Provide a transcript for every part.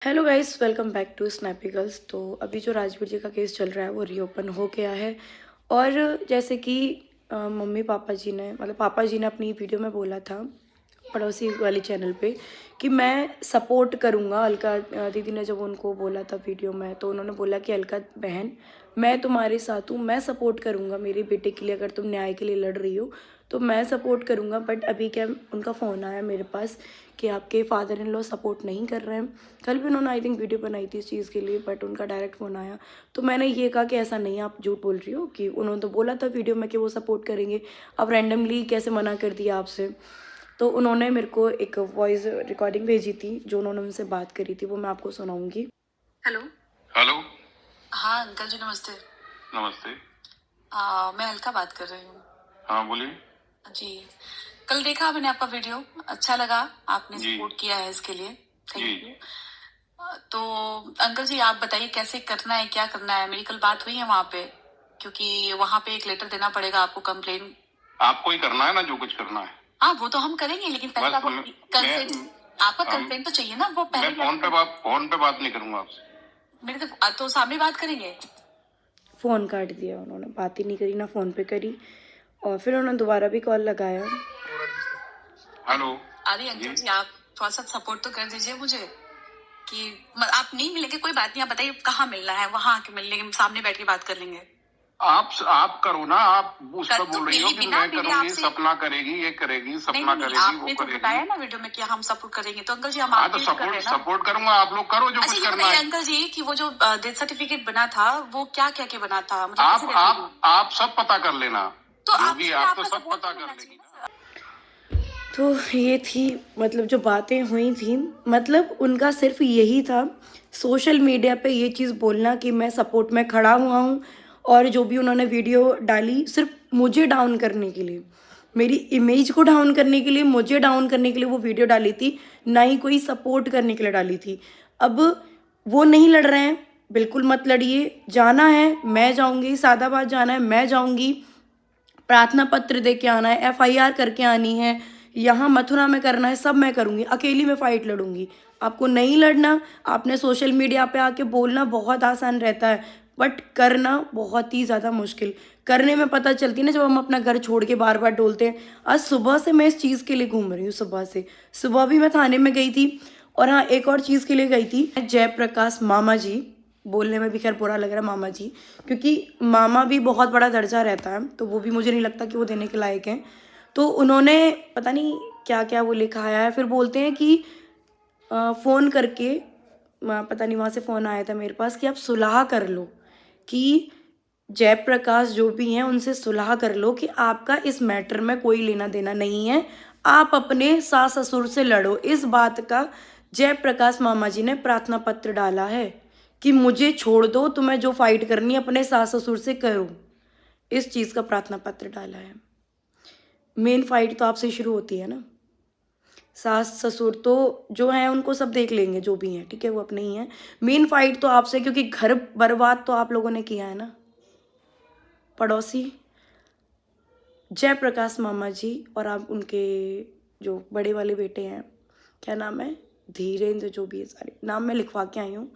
Hello guys, welcome back to Snappy Girls. तो अभी जो राजवीर जी का केस चल रहा है वो रीओपन हो गया है। और जैसे कि मम्मी पापा जी ने पापा जी ने अपनी वीडियो में बोला था पड़ोसी वाली चैनल पे कि मैं सपोर्ट करूँगा। अलका दीदी ने जब उनको बोला था वीडियो में, तो उन्होंने बोला कि अलका बहन, मैं तुम्हारे साथ हूँ, मैं सपोर्ट करूँगा मेरे बेटे के लिए। अगर तुम न्याय के लिए लड़ रही हो तो मैं सपोर्ट करूँगा। बट अभी क्या, उनका फ़ोन आया मेरे पास कि आपके फादर इन लॉ सपोर्ट नहीं कर रहे हैं। कल भी उन्होंने आई थिंक वीडियो बनाई थी इस चीज़ के लिए, बट उनका डायरेक्ट फ़ोन आया। तो मैंने ये कहा कि ऐसा नहीं, आप झूठ बोल रही हो, कि उन्होंने तो बोला था वीडियो में कि वो सपोर्ट करेंगे, अब रैंडमली कैसे मना कर दिया आपसे। तो उन्होंने मेरे को एक वॉइस रिकॉर्डिंग भेजी थी जो उन्होंने उनसे बात करी थी, वो मैं आपको सुनाऊंगी। हेलो। हेलो। हाँ अंकल जी, नमस्ते। नमस्ते। मैं अलका बात कर रही हूँ। हाँ बोलिए जी, कल देखा मैंने आपका वीडियो, अच्छा लगा, आपने जी। सपोर्ट किया है इसके लिए, थैंक जी। यू। तो अंकल जी आप बताइए कैसे करना है, क्या करना है। मेरी कल बात हुई है वहाँ पे, क्योंकि वहाँ पे एक लेटर देना पड़ेगा आपको, कंप्लेन आपको ही करना है ना जो कुछ करना है। हाँ वो तो हम करेंगे, लेकिन पहले बस आपको कंसेंट, आपका हम- कंप्लेन तो चाहिए ना। वो मैं पहले फोन पे बात नहीं करूंगा आपसे। मेरे तो सामने बात करेंगे। फ़ोन काट दिया उन्होंने, बात ही नहीं करी, ना फ़ोन पे करी। और फिर उन्होंने दोबारा भी कॉल लगाया। हेलो। अरे अंकल जी आप थोड़ा सा सपोर्ट तो कर दीजिए मुझे कि आप नहीं मिलेंगे कोई बात नहीं, आप बताइए कहाँ मिलना है, वहां आके मिल लेंगे, सामने बैठ के बात कर लेंगे। आप करो ना, आप उस पर तो बोल रही हो कि मैं करूंगी, सपना करेगी, ये करेगी, सपना नहीं, करेगी, आपने वो तो करेगी। बताया ना वीडियो में कि हम सपोर्ट करेंगे, तो अंकल जी हम हाँ तो आपके लिए कर रहे हैं ना। सपोर्ट करूंगा, आप लोग करो जो अच्छा कुछ ये करना बताइए है। अंकल जी कि वो जो डेथ सर्टिफिकेट बना था वो क्या क्या क्या बना था, मतलब कैसे death हुई? आप सब पता कर लेना, तो जो आप भी इसमें आप तो आपका सब सपोर्ट पता तो कर होना लेगी चाहिए ना। ना। तो ये थी, जो बातें हुई थी, उनका सिर्फ यही था सोशल मीडिया पे ये चीज़ बोलना कि मैं सपोर्ट में खड़ा हुआ हूँ। और जो भी उन्होंने वीडियो डाली सिर्फ मुझे डाउन करने के लिए, मेरी इमेज को डाउन करने के लिए, मुझे डाउन करने के लिए वो वीडियो डाली थी, ना ही कोई सपोर्ट करने के लिए डाली थी। अब वो नहीं लड़ रहे हैं, बिल्कुल मत लड़िए। जाना है मैं जाऊँगी, सादाबाद जाना है मैं जाऊँगी, प्रार्थना पत्र दे के आना है, एफआईआर करके आनी है, यहाँ मथुरा में करना है, सब मैं करूँगी, अकेली में फ़ाइट लड़ूंगी। आपको नहीं लड़ना, आपने सोशल मीडिया पे आके बोलना बहुत आसान रहता है, बट करना बहुत ही ज़्यादा मुश्किल। करने में पता चलती है ना, जब हम अपना घर छोड़ के बार बार डोलते हैं। आज सुबह से मैं इस चीज़ के लिए घूम रही हूँ, सुबह भी मैं थाने में गई थी। और हाँ, एक और चीज़ के लिए गई थी, जयप्रकाश मामा जी, बोलने में भी खैर बुरा लग रहा है मामा जी, क्योंकि मामा भी बहुत बड़ा दर्जा रहता है, तो वो भी मुझे नहीं लगता कि वो देने के लायक हैं। तो उन्होंने पता नहीं क्या क्या वो लिखा आया है, फिर बोलते हैं कि फ़ोन करके, पता नहीं वहाँ से फ़ोन आया था मेरे पास कि आप सुलह कर लो, कि जयप्रकाश जो भी हैं उनसे सुलह कर लो कि आपका इस मैटर में कोई लेना देना नहीं है, आप अपने सास ससुर से लड़ो। इस बात का जयप्रकाश मामा जी ने प्रार्थना पत्र डाला है कि मुझे छोड़ दो, तुम्हें जो फाइट करनी है अपने सास ससुर से करो। इस चीज़ का प्रार्थना पत्र डाला है। मेन फाइट तो आपसे शुरू होती है ना। सास ससुर तो जो हैं उनको सब देख लेंगे, जो भी हैं ठीक है, वो अपने ही हैं। मेन फाइट तो आपसे, क्योंकि घर बर्बाद तो आप लोगों ने किया है ना। पड़ोसी जयप्रकाश मामा जी और आप उनके जो बड़े वाले बेटे हैं, क्या नाम है, धीरेन्द्र, जो भी है, सारे नाम मैं लिखवा के आई हूँ।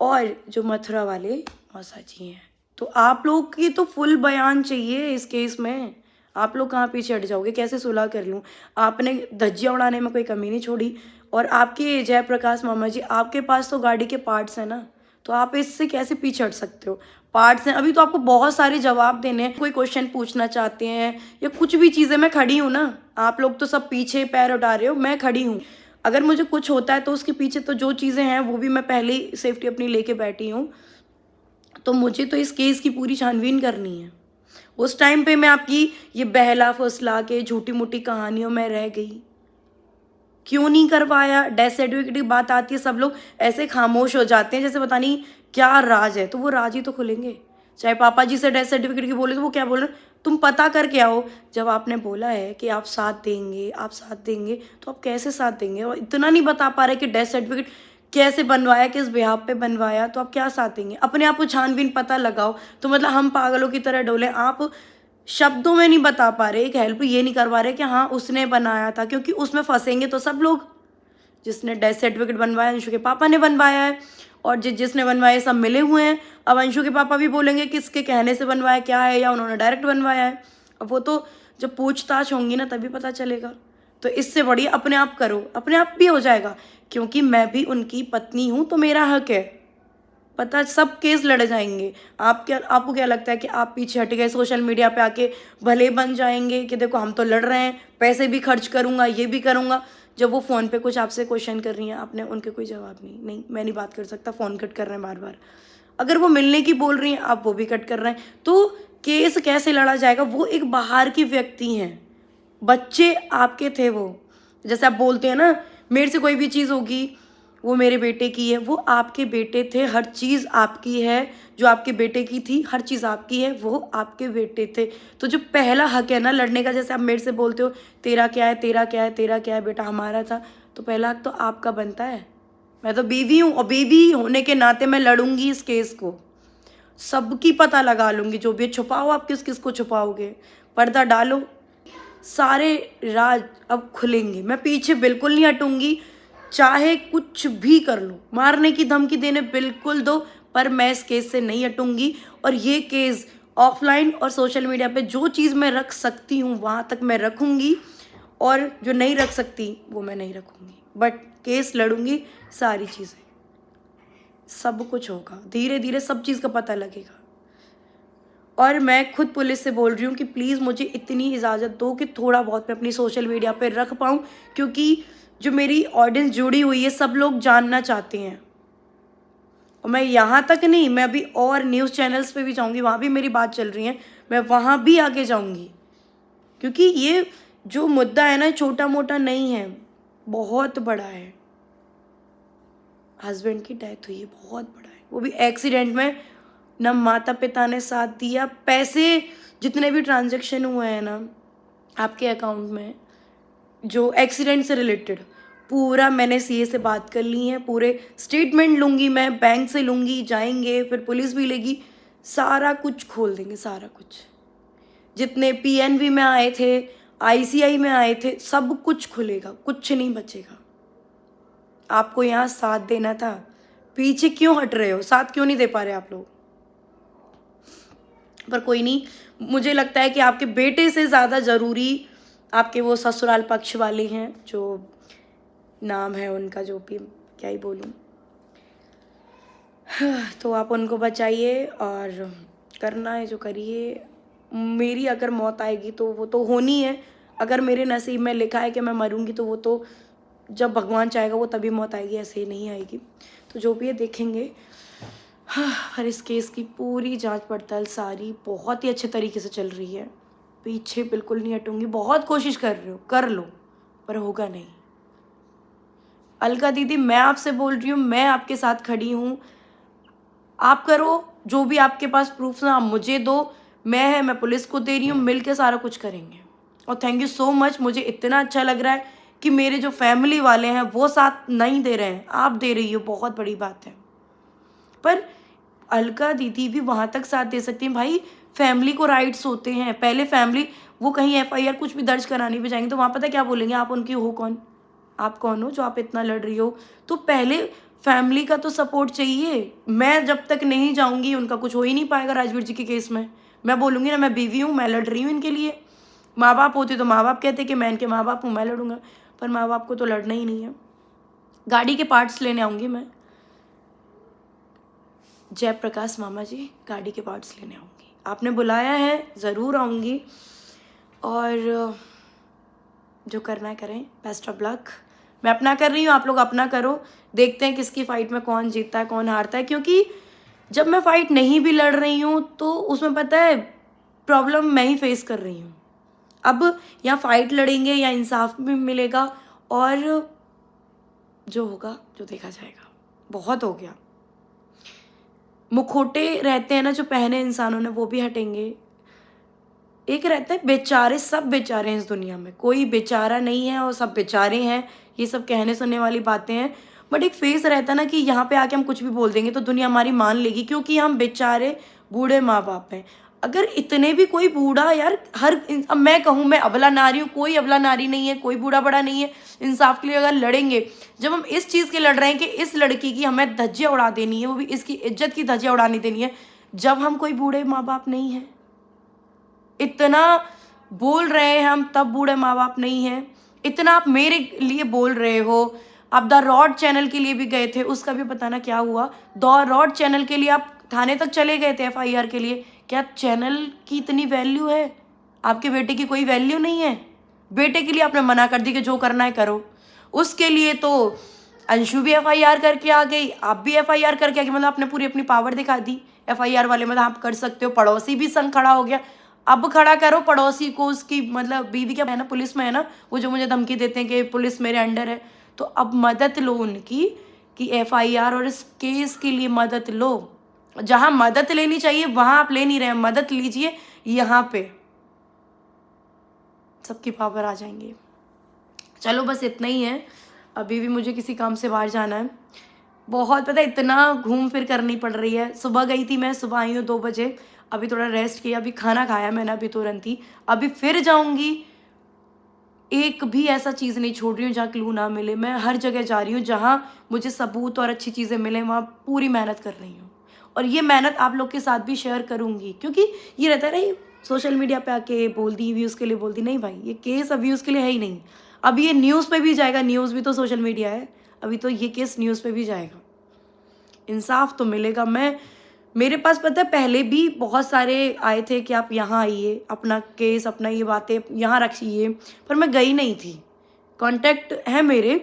और जो मथुरा वाले मौसा जी हैं, तो आप लोग की तो फुल बयान चाहिए इस केस में। आप लोग कहाँ पीछे हट जाओगे, कैसे सुलह कर लूँ। आपने धज्जियाँ उड़ाने में कोई कमी नहीं छोड़ी। और आपके जयप्रकाश मामा जी, आपके पास तो गाड़ी के पार्ट्स हैं ना, तो आप इससे कैसे पीछे हट सकते हो। पार्ट्स हैं, अभी तो आपको बहुत सारे जवाब देने हैं। कोई क्वेश्चन पूछना चाहते हैं या कुछ भी चीज़ें, मैं खड़ी हूँ ना। आप लोग तो सब पीछे पैर उठा रहे हो, मैं खड़ी हूँ। अगर मुझे कुछ होता है तो उसके पीछे तो जो चीज़ें हैं वो भी मैं पहले ही सेफ्टी अपनी लेके बैठी हूँ। तो मुझे तो इस केस की पूरी छानबीन करनी है। उस टाइम पे मैं आपकी ये बहला फुसला के झूठी मूठी कहानियों में रह गई। क्यों नहीं करवाया, डेथ सर्टिफिकेट की बात आती है सब लोग ऐसे खामोश हो जाते हैं जैसे पता नहीं क्या राज है। तो वो राज ही तो खुलेंगे। चाहे पापा जी से डेथ सर्टिफिकेट की बोले तो वो क्या बोल रहे, तुम पता करके आओ। जब आपने बोला है कि आप साथ देंगे, आप साथ देंगे, तो आप कैसे साथ देंगे। और इतना नहीं बता पा रहे कि डेथ सर्टिफिकेट कैसे बनवाया, किस बिहाफ पे बनवाया, तो आप क्या साथ देंगे। अपने आप को छानबीन पता लगाओ। तो मतलब हम पागलों की तरह डोले, आप शब्दों में नहीं बता पा रहे, एक हेल्प ये नहीं करवा रहे कि हाँ उसने बनाया था, क्योंकि उसमें फंसेंगे तो सब लोग। जिसने डेथ सर्टिफिकेट बनवाया अंशु के पापा ने बनवाया है, और जिसने बनवाया सब मिले हुए हैं। अब अंशु के पापा भी बोलेंगे किसके कहने से बनवाया क्या है, या उन्होंने डायरेक्ट बनवाया है। अब वो तो जब पूछताछ होंगी ना तभी पता चलेगा। तो इससे बढ़िया अपने आप करो, अपने आप भी हो जाएगा, क्योंकि मैं भी उनकी पत्नी हूँ तो मेरा हक है। पता सब केस लड़े जाएंगे। आपको क्या लगता है कि आप पीछे हट गए सोशल मीडिया पे आके भले बन जाएंगे कि देखो हम तो लड़ रहे हैं, पैसे भी खर्च करूंगा, ये भी करूंगा। जब वो फ़ोन पे कुछ आपसे क्वेश्चन कर रही हैं, आपने उनके कोई जवाब नहीं, मैं नहीं बात कर सकता, फ़ोन कट कर रहे हैं बार बार। अगर वो मिलने की बोल रही हैं, आप वो भी कट कर रहे हैं, तो केस कैसे लड़ा जाएगा? वो एक बाहर की व्यक्ति हैं, बच्चे आपके थे वो। जैसे आप बोलते हैं ना मेरे से कोई भी चीज़ होगी वो मेरे बेटे की है, वो आपके बेटे थे, हर चीज़ आपकी है, जो आपके बेटे की थी हर चीज़ आपकी है, वो आपके बेटे थे। तो जो पहला हक है ना लड़ने का, जैसे आप मेरे से बोलते हो तेरा क्या है, तेरा क्या है, तेरा क्या है, बेटा हमारा था, तो पहला हक तो आपका बनता है। मैं तो बीवी हूँ, और बीवी होने के नाते मैं लड़ूंगी इस केस को, सबकी पता लगा लूँगी। जो भी छुपाओ, आप किस किस को छुपाओगे, पर्दा डालो, सारे राज अब खुलेंगे। मैं पीछे बिल्कुल नहीं हटूंगी, चाहे कुछ भी कर लो, मारने की धमकी देने बिल्कुल दो, पर मैं इस केस से नहीं हटूंगी। और ये केस ऑफलाइन और सोशल मीडिया पे जो चीज़ मैं रख सकती हूँ वहाँ तक मैं रखूँगी, और जो नहीं रख सकती वो मैं नहीं रखूँगी। बट केस लड़ूंगी, सारी चीज़ें, सब कुछ होगा, धीरे धीरे सब चीज़ का पता लगेगा। और मैं खुद पुलिस से बोल रही हूँ कि प्लीज़ मुझे इतनी इजाज़त दो कि थोड़ा बहुत मैं अपनी सोशल मीडिया पे रख पाऊँ, क्योंकि जो मेरी ऑडियंस जुड़ी हुई है सब लोग जानना चाहते हैं। और मैं यहाँ तक नहीं, मैं अभी और न्यूज़ चैनल्स पे भी जाऊँगी, वहाँ भी मेरी बात चल रही है, मैं वहाँ भी आगे जाऊँगी, क्योंकि ये जो मुद्दा है ना छोटा मोटा नहीं है, बहुत बड़ा है। हस्बैंड की डेथ हुई है, बहुत बड़ा है, वो भी एक्सीडेंट में। ना माता पिता ने साथ दिया, पैसे जितने भी ट्रांजैक्शन हुए हैं ना आपके अकाउंट में जो एक्सीडेंट से रिलेटेड, पूरा मैंने सीए से बात कर ली है, पूरे स्टेटमेंट लूँगी मैं, बैंक से लूँगी, जाएंगे, फिर पुलिस भी लेगी, सारा कुछ खोल देंगे, सारा कुछ। जितने पीएनबी में आए थे, आईसीआई में आए थे, सब कुछ खुलेगा, कुछ नहीं बचेगा। आपको यहाँ साथ देना था, पीछे क्यों हट रहे हो, साथ क्यों नहीं दे पा रहे आप लोग? पर कोई नहीं, मुझे लगता है कि आपके बेटे से ज़्यादा ज़रूरी आपके वो ससुराल पक्ष वाले हैं, जो नाम है उनका, जो भी क्या ही बोलूँ। तो आप उनको बचाइए और करना है जो करिए। मेरी अगर मौत आएगी तो वो तो होनी है, अगर मेरे नसीब में लिखा है कि मैं मरूंगी तो वो तो जब भगवान चाहेगा वो तभी मौत आएगी, ऐसे ही नहीं आएगी। तो जो भी है देखेंगे। पर इस केस की पूरी जांच पड़ताल सारी बहुत ही अच्छे तरीके से चल रही है, पीछे बिल्कुल नहीं हटूंगी। बहुत कोशिश कर रहे हो, कर लो, पर होगा नहीं। अलका दीदी मैं आपसे बोल रही हूँ, मैं आपके साथ खड़ी हूँ, आप करो जो भी आपके पास प्रूफ ना, आप मुझे दो, मैं पुलिस को दे रही हूँ, मिल के सारा कुछ करेंगे। और थैंक यू सो मच, मुझे इतना अच्छा लग रहा है कि मेरे जो फैमिली वाले हैं वो साथ नहीं दे रहे हैं, आप दे रही हो, बहुत बड़ी बात है। पर अलका दीदी भी वहाँ तक साथ दे सकती हैं, भाई फैमिली को राइट्स होते हैं। पहले फैमिली, वो कहीं एफआईआर कुछ भी दर्ज कराने भी जाएंगे तो वहाँ पता क्या बोलेंगे, आप उनकी हो कौन, आप कौन हो जो आप इतना लड़ रही हो? तो पहले फैमिली का तो सपोर्ट चाहिए। मैं जब तक नहीं जाऊँगी उनका कुछ हो ही नहीं पाएगा। राजवीर जी के केस में मैं बोलूँगी ना मैं बीवी हूँ, मैं लड़ रही हूँ इनके लिए। माँ बाप होते तो माँ बाप कहते कि मैं इनके माँ बाप हूँ, मैं लड़ूंगा, पर माँ बाप को तो लड़ना ही नहीं है। गाड़ी के पार्ट्स लेने आऊँगी मैं, जयप्रकाश मामा जी, गाड़ी के पार्ट्स लेने आऊँगी। आपने बुलाया है, ज़रूर आऊँगी, और जो करना है करें। Best of luck. मैं अपना कर रही हूँ, आप लोग अपना करो। देखते हैं किसकी फ़ाइट में कौन जीतता है कौन हारता है, क्योंकि जब मैं फ़ाइट नहीं भी लड़ रही हूँ तो उसमें पता है प्रॉब्लम मैं ही फेस कर रही हूँ। अब यहाँ फ़ाइट लड़ेंगे या इंसाफ भी मिलेगा, और जो होगा जो देखा जाएगा। बहुत हो गया, मुखौटे रहते हैं ना जो पहने इंसानों ने, वो भी हटेंगे। एक रहता है बेचारे, सब बेचारे हैं इस दुनिया में, कोई बेचारा नहीं है और सब बेचारे हैं, ये सब कहने सुनने वाली बातें हैं। बट एक फेस रहता है ना कि यहाँ पे आके हम कुछ भी बोल देंगे तो दुनिया हमारी मान लेगी, क्योंकि हम बेचारे बूढ़े माँ बाप हैं। अगर इतने भी कोई बूढ़ा यार, अब मैं कहूँ मैं अबला नारी हूँ, कोई अबला नारी नहीं है, कोई बूढ़ा बड़ा नहीं है। इंसाफ के लिए अगर लड़ेंगे, जब हम इस चीज़ के लड़ रहे हैं कि इस लड़की की हमें धज्जियाँ उड़ा देनी है, वो भी इसकी इज्जत की धज्जियाँ उड़ानी देनी है, जब हम कोई बूढ़े माँ बाप नहीं हैं, इतना बोल रहे हैं हम तब बूढ़े माँ बाप नहीं हैं, इतना आप मेरे लिए बोल रहे हो। आप द रॉड चैनल के लिए भी गए थे, उसका भी पता ना क्या हुआ। द रॉड चैनल के लिए आप थाने तक चले गए थे FIR के लिए। क्या चैनल की इतनी वैल्यू है? आपके बेटे की कोई वैल्यू नहीं है? बेटे के लिए आपने मना कर दी कि जो करना है करो। उसके लिए तो अंशु भी FIR करके आ गई, आप भी FIR करके आ गए। मतलब आपने पूरी अपनी पावर दिखा दी FIR वाले, मतलब आप कर सकते हो। पड़ोसी भी संग खड़ा हो गया, अब खड़ा करो पड़ोसी को, उसकी मतलब बीवी क्या है ना, पुलिस में है ना, वो जो मुझे धमकी देते हैं कि पुलिस मेरे अंडर है, तो अब मदद लो उनकी कि FIR और इस केस के लिए मदद लो। जहां मदद लेनी चाहिए वहां आप ले नहीं रहे हैं, मदद लीजिए यहाँ पे, सबकी पावर आ जाएंगे। चलो बस इतना ही है, अभी भी मुझे किसी काम से बाहर जाना है। बहुत पता है, इतना घूम फिर करनी पड़ रही है। सुबह गई थी मैं, सुबह आई हूँ 2 बजे, अभी थोड़ा रेस्ट किया, अभी खाना खाया मैंने अभी तुरंत ही, अभी फिर जाऊँगी। एक भी ऐसा चीज़ नहीं छोड़ रही हूँ जहाँ क्लू ना मिले। मैं हर जगह जा रही हूँ जहाँ मुझे सबूत और अच्छी चीज़ें मिले, वहाँ पूरी मेहनत कर रही हूँ। और ये मेहनत आप लोग के साथ भी शेयर करूँगी, क्योंकि ये रहता है ना, सोशल मीडिया पे आके बोल दी, व्यूज़ के लिए बोल दी, नहीं भाई, ये केस अब व्यूज़ के लिए है ही नहीं। अब ये न्यूज़ पे भी जाएगा, न्यूज़ भी तो सोशल मीडिया है, अभी तो ये केस न्यूज़ पे भी जाएगा, इंसाफ तो मिलेगा। मेरे पास पता है पहले भी बहुत सारे आए थे कि आप यहाँ आइए, अपना केस, अपना ये बातें यहाँ रखिए, पर मैं गई नहीं थी। कॉन्टैक्ट है मेरे,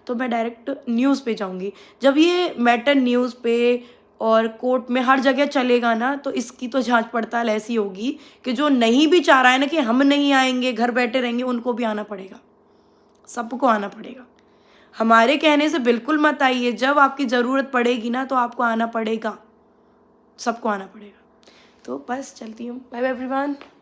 तो मैं डायरेक्ट न्यूज़ पे जाऊँगी। जब ये मैटर न्यूज़ पे और कोर्ट में हर जगह चलेगा ना, तो इसकी तो जांच पड़ताल ऐसी होगी कि जो नहीं भी चाह रहा है ना कि हम नहीं आएंगे, घर बैठे रहेंगे, उनको भी आना पड़ेगा, सबको आना पड़ेगा। हमारे कहने से बिल्कुल मत आइए, जब आपकी ज़रूरत पड़ेगी ना तो आपको आना पड़ेगा, सबको आना पड़ेगा। तो बस चलती हूँ, बाय बाय एवरीवन।